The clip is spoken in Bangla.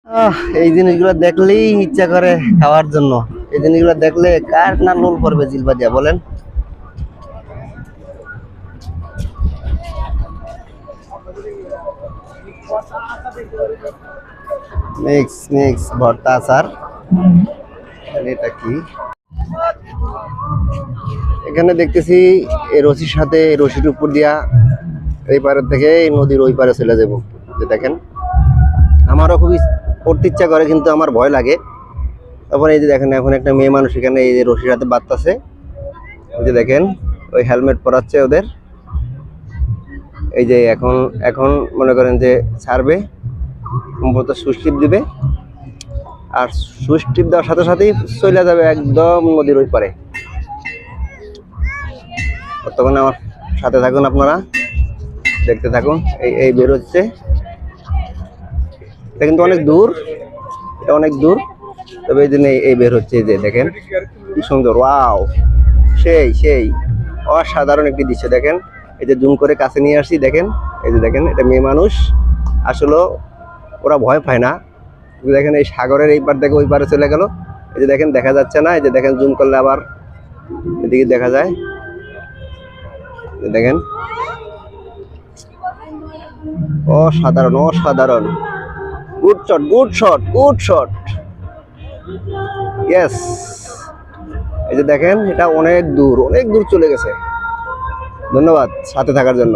এই জিনিসগুলো দেখলেই ইচ্ছা করে খাওয়ার জন্য। এই জিনিসগুলো দেখলে কার না লোল পড়বে জিলবা দিয়া বলেন। মিক্স মিক্স ভর্তা আচার। এটা কি? এখানে দেখতেছি এই রশির সাথে রশির উপর দিয়া এই পারের থেকে এই নদীর ওই পারে চলে যাবো। যে দেখেন, আমারও খুবই পড়তে ইচ্ছা করে কিন্তু আমার ভয় লাগে। তারপরে এই যে দেখেন, এখন একটা মেয়ে মানুষ এখানে এই যে রশির হাতে বাঁধতেছে। এই যে দেখেন, ওই হেলমেট পরাচ্ছে ওদের। এই যে এখন এখন মনে করেন যে ছাড়বে, সম্ভবত সুইচ টিপ দিবে, আর সুইচ টিপ দেওয়ার সাথে সাথেই চলে যাবে একদম নদীর ওই পারে। বর্তমানে আমার সাথে থাকুন, আপনারা দেখতে থাকুন। এই এই বের হচ্ছে, এটা কিন্তু অনেক দূর, এটা অনেক দূর। তবে এই জন্য এই বের হচ্ছে, এই যে দেখেন কি সুন্দর, ওয়াও, সেই সেই অসাধারণ একটি দৃশ্য। দেখেন, এই যে জুম করে কাছে নিয়ে আসছি, দেখেন এই যে দেখেন, এটা মেয়ে মানুষ। আসলে ওরা ভয় পায় না। দেখেন এই সাগরের এই পার থেকে ওই পারে চলে গেল। এই যে দেখেন, দেখা যাচ্ছে না? এই যে দেখেন, জুম করলে আবার এদিকে দেখা যায়। দেখেন, অসাধারণ অসাধারণ। Good shot, good shot, good shot. Yes. এই যে দেখেন, এটা অনেক দূর, অনেক দূর চলে গেছে। ধন্যবাদ সাথে থাকার জন্য।